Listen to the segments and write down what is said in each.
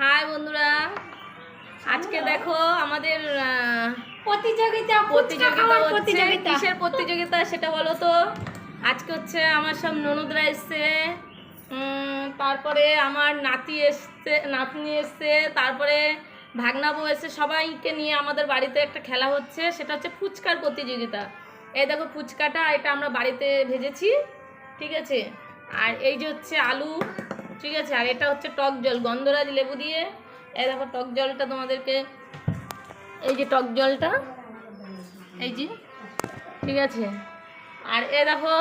High বন্ধুরা, আজকে দেখো আমাদের প্রতিযোগিতা হচ্ছে। কিসের প্রতিযোগিতা সেটা বলো তো? আজকে হচ্ছে আমার সব ননদরা এসছে, তারপরে আমার নাতনি এসছে, তারপরে ভাগনা বউ এসছে। সবাইকে নিয়ে আমাদের বাড়িতে একটা খেলা হচ্ছে, সেটা হচ্ছে ফুচকার প্রতিযোগিতা। এই দেখো ফুচকাটা, এটা আমরা বাড়িতে ভেজেছি, ঠিক আছে। আর এই যে হচ্ছে আলু, ঠিক আছে। আর এটা হচ্ছে টক জল, গন্ধরাজ লেবু দিয়ে। এই দেখো টক জলটা তোমাদেরকে, এই যে টক জলটা, এই যে, ঠিক আছে। আর এ দেখো,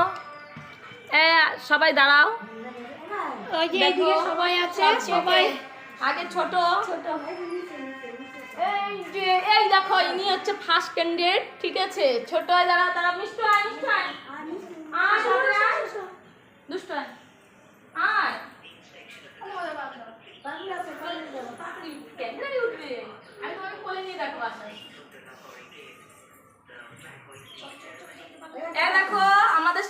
সবাই দাঁড়াও, ওই যে এদিকে সবাই আছে, সবাই আগে ছোট এই দেখো, ইনি হচ্ছে ফার্স্ট ক্যান্ডিডেট, ঠিক আছে। ছোট দাঁড়াও, তারা মিষ্টি দুষ্ট আর দেখো আমাদের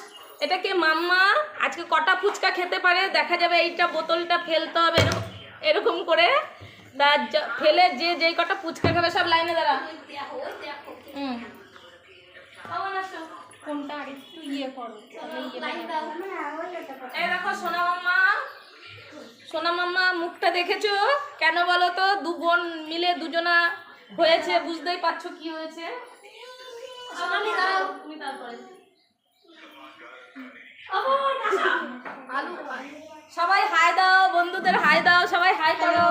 এটা কে মাম্মা আজকে কটা ফুচকা খেতে পারে দেখা যাবে। এইটা বোতলটা ফেলতে হবে এরকম করে, ফেলে যে যেই কটা ফুচকা খাবে সব লাইনে দাঁড়া। কোনটা আরেকটু ইয়ে করো, এই দেখো সোনা মাম্মা মুখটা দেখেছো কেন বলো তো? দু বোন মিলে দুজনা হয়েছে, বুঝতেই পারছো কি হয়েছে। সবাই হাই দাও, বন্ধুদের হাই দাও, সবাই হাই করো।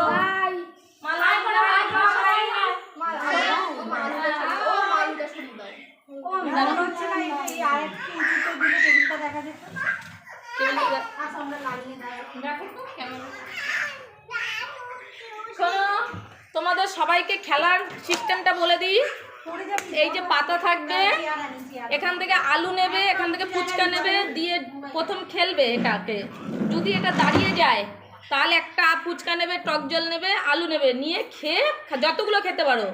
শোনো, তোমাদের সবাইকে খেলার সিস্টেমটা বলে দিই। এই যে পাতা থাকবে, এখান থেকে আলু নেবে, এখান থেকে ফুচকা নেবে, দিয়ে প্রথম খেলবে এটাকে। যদি এটা দাঁড়িয়ে যায় তাহলে একটা ফুচকা নেবে, টক জল নেবে, আলু নেবে, নিয়ে খেয়ে যতগুলো খেতে পারো,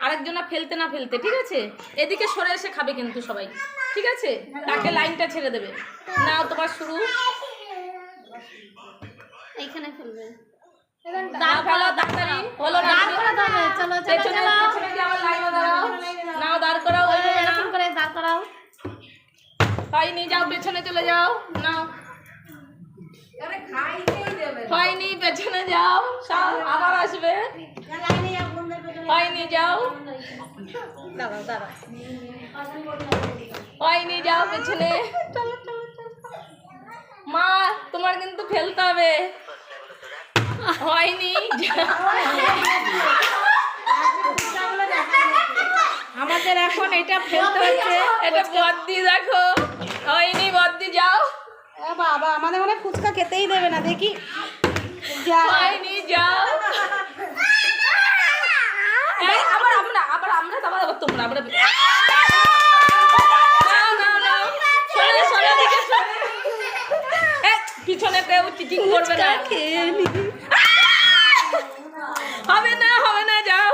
আরেকজনা ফেলতে না ফেলতে, ঠিক আছে। এদিকে সরে এসে খাবে কিন্তু সবাই, ঠিক আছে। তাকে লাইনটা ছেড়ে দেবে। নাও তোমার শুরু। এইখানে ফেলবে, দাঁড় ফেলো তাড়াতাড়ি, হলো না? চলো চলো চলো, নাও দাঁড় করাও, এরকম করে দাঁড় করাও। হয়নি, যাও পেছনে চলে যাও। নাও, হয়নি, পেছনে যাও, আবার আসবে। হয়নি, যাও, হয়নি, যাও পেছনে। মা তোমার কিন্তু ফেলতে হবে। হয়নি, আমাদের এখন এটা ফেলতে হচ্ছে। এটা বদ্দি, দেখো হয়নি, বদ্দি যাও। বাবা আমাদের মনে ফুচকা খেতেই দেবে না, দেখি। হয়নি, যাও। আবার আমরা তোমরা পিছনে কেউ চিটিং করবে না। হবে না, যাও।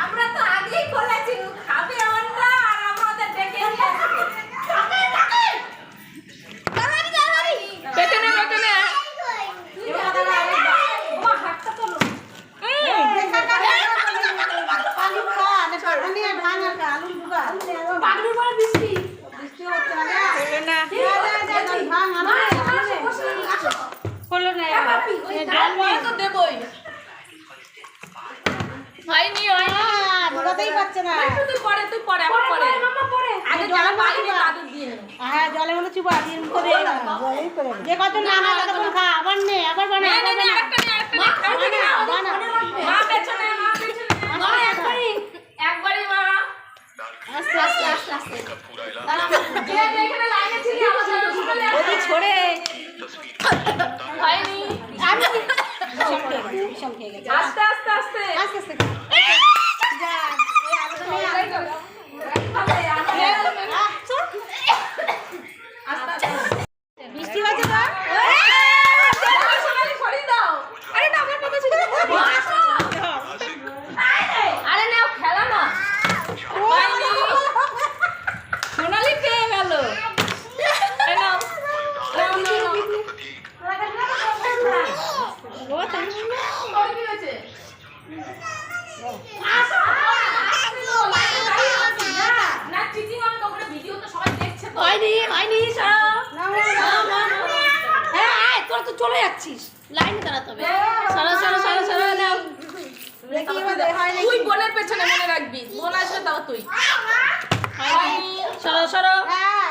আমরা তো আগেই বলেছি খাবে আমরা, আর আমাদের ডেকে পেছনে দেবই। হয়নি, তুই পরে আগে জল পানি দিয়ে নে। হ্যাঁ, জলে মনে চুপা দিয়ে করে যে কত না না তখন খা, আবার নে, আবার বানা, একবারই মা। আস্তে আস্তে আস্তে আস্তে ওদি ছড়ে। হয়নি, আমি ভীষণ খেয়ে গেছি। আস্তে আস্তে আস্তে যা, এই আলুটা নিয়ে বৃষ্টি হচ্ছে না। আরে নাও, খেলা না। সোনালি পেয়ে গেল। চলে যাচ্ছিস লাইনে দাঁড়াতে হবে সরো নাও দেখি এবার হয় নাকি তুই বোনের পেছনে মনে রাখবি বোন আসবে তাও তুই সরো হ্যাঁ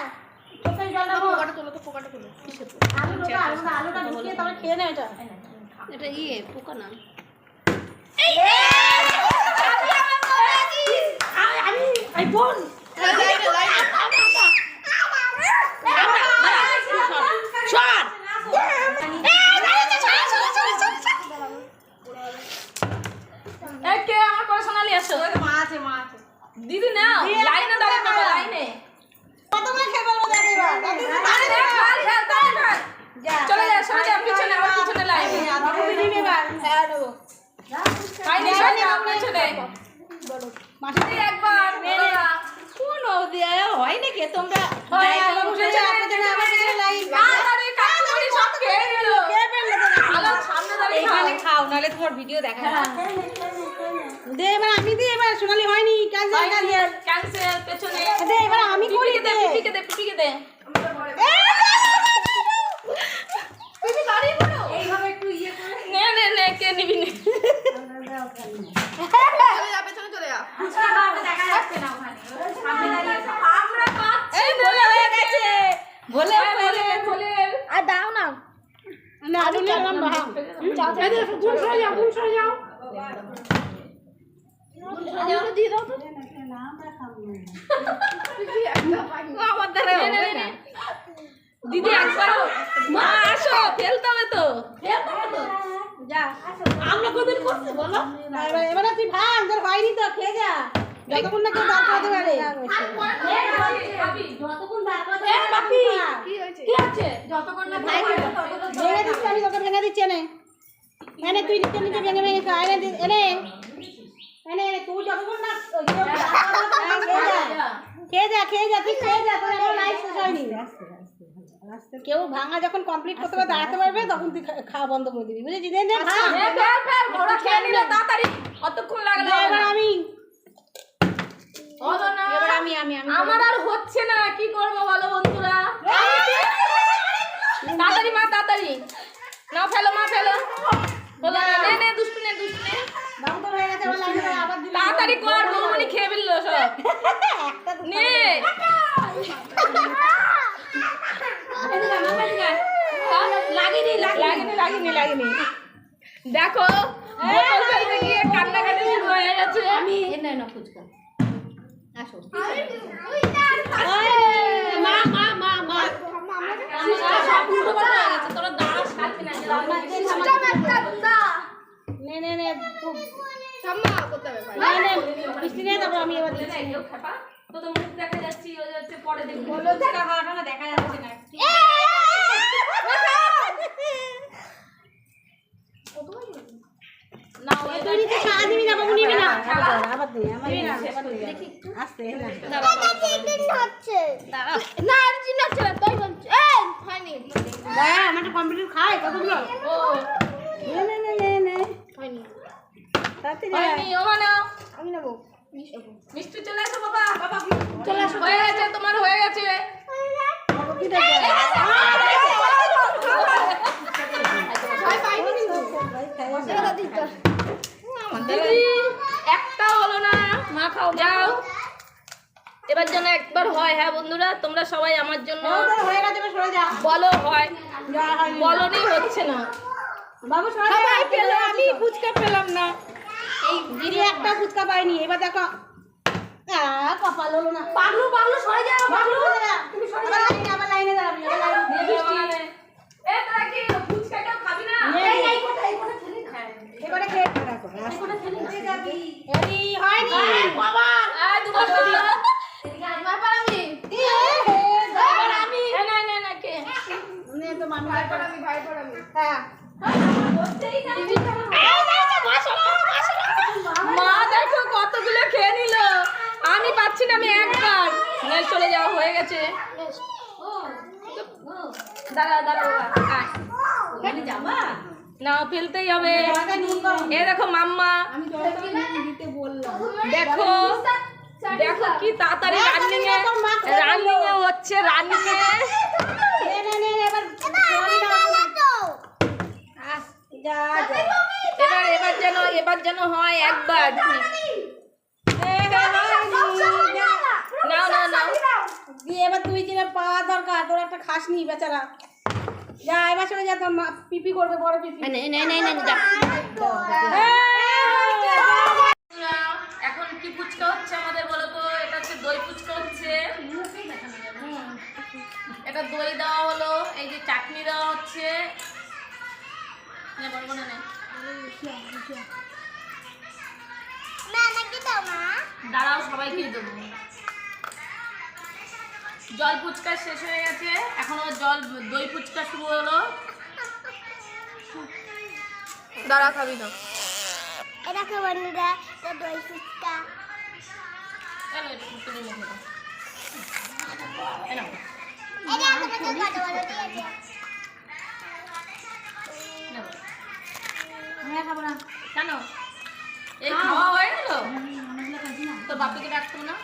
চোখের জলটা পোকাটা তোলো তো পোকাটা তোলো আলুটা ঢুকিয়ে তারপরে খেয়ে নে এটা এটা পোকা না আমি বোন কে আমার করে সোনালি আসো মা আছে দিদি নাও লাইনে দাঁড়াও বাবা লাইনে কতগুলো খেয়ে বলবো দেখ এবার চলে যা সরে যা পিছনে আমার পিছনে লাইনে দিবি এবার হ্যাঁ দেবো লাইনে সরে যা পিছনে মাসি একবার বড়রা কোন দিয়া হয় নাকি তোমরা হয় বাবু পেছনে আবার লাইন আরে কাকুরি সব খেয়ে নিল কে ফেললে আলো সামনে দাঁড়িয়ে এইখানে খাও নালে তোমার ভিডিও দেখা দে এবার আমি দি এবার সোনালি হয়নি ক্যান্সেল ক্যান্সেল পেছনে দে এবার আমি করি দে পিপিকে দে তুমি দাঁড়িয়ে পড়ো এইভাবে একটু ইয়ে করে নে কে নিবি নে চলে যা দেখা যাচ্ছে না ওখানে সামনে দাঁড়িয়ে আমরা পাচ্ছি এই বলে হয়ে গেছে বলে বলে আর দাও না না আলু নিলাম বাবা গুণ সরে যাও দিয়ে দাও তো আমার দ্বারা দিদি একবার মা আসো ফেলতে হবে তো যা আমরা কতদিন করতে বলো এবারে তুই ভাঙ তোর হয়নি তো খেয়ে যা যতক্ষণ না কেউ দাঁড় করাতে পারে যতক্ষণ দাঁড় করাতে পারে কি আছে যতক্ষণ না ভেঙে দিচ্ছি আমি তোকে ভেঙে দিচ্ছি এনে তুই নিচে ভেঙে খা এনে তুই যতক্ষণ না খেয়ে যা তুই খেয়ে যা তোর এখন লাইফ শেষ হয়নি কেউ ভাঙা যখন কমপ্লিট করতে পারবে দাঁড়াতে পারবে তখন তুই খাওয়া বন্ধ করে দিবি বুঝেছি দে ফেল ওরা খেয়ে নিল তাড়াতাড়ি কতক্ষণ লাগলো এবার আমি হলো না এবার আমি আমার আর হচ্ছে না কি করব বলো বন্ধুরা তাড়াতাড়ি মা তাড়াতাড়ি নাও ফেলো মা ফেলো হলো না নে দুষ্টু নে বাবু তো হয়ে গেছে এবার লাইনে আবার দিবি তাড়াতাড়ি কর বৌমনি খেয়ে ফেললো সব নে লাগেনি দেখো বোতল ফেলতে গিয়ে কান্নাকাটি শুরু হয়ে গেছে আমি না ফুচকা আসো সব উল্টো পাল্টা হয়ে গেছে তোরা দাঁড়া খাচ্ছি না নে খুব মিষ্টি নিয়ে তারপর আমি এবার দিচ্ছি তো তো মুখ দেখা যাচ্ছে ও যাচ্ছে পরে দেখবো দেখা যাচ্ছে না না তুই নিচে চা দিবি না বাবু নিবি না আবার দে আমার দেখি আস্তে না আমার কম্পিউটার খাই কতগুলো ও নে হয়নি ও মানে আমি নেবো মিষ্টি চলে আসো বাবা চলে আসো হয়ে গেছে তোমার হয়ে গেছে কি দেখবে দিদি একটা হলো না মা খাও যাও এবার যেন একবার হয় হ্যাঁ বন্ধুরা তোমরা সবাই আমার জন্য হয়ে গেছে সরে যা বলো হয় বলনি হচ্ছে না বাবু সবাই পেলো আমি ফুচকা পেলাম না এই গিরি একটা ফুচকা পাইনি এবার দেখো কপাল হলো না পাগলু সরে যা পাগলু তুমি সরে যা আবার লাইনে দাঁড়াবি এ তোরা কি ফুচকা কেউ খাবি না এই কোটা খেলি খায় এবারে খেয়ে রাখো কোটা খেলি হয়ে যাবি এরি হয়নি বাবা দুবার দিও এবার আমি না কে নে তো মামি ভাই পর আমি হ্যাঁ মা দেখো কতগুলো খেয়ে নিল আমি পাচ্ছি না আমি একবার চলে যাওয়া হয়ে গেছে দাঁড়া না ফেলতেই হবে এ দেখো মাম্মা দেখো দেখো কি তাড়াতাড়ি রান্নিং এ হচ্ছে রান্নিং এ একবার যেন হয়, একবার। নাও নাও নাও। দিয়ে এবার তুই যেটা পাওয়া দরকার, তোর একটা খাসনি বেচারা। যা এবার চলে যা, তোর পিপি করবে, বড় পিপি। এখন কি ফুচকা হচ্ছে আমাদের বলো তো? এটা হচ্ছে দই ফুচকা হচ্ছে। এটা দই দেওয়া হলো, এই যে চাটনি দেওয়া হচ্ছে। বলবো না, দাঁড়াও সবাইকে দেবো। জল ফুচকা শেষ হয়ে গেছে, এখন দই ফুচকা শুরু হলো। দাঁড়া খাবি না। এটাকে বন্ধুরা দই ফুচকা চলো এটা তুমি মুখে দাও। এই নাও। এটা আমাকে বড় বড় দিয়েছে নাও। আমি খাবো না। কেন? এই খাওয়া হয়ে গেল? তোর বাপিকে ডাকতো না?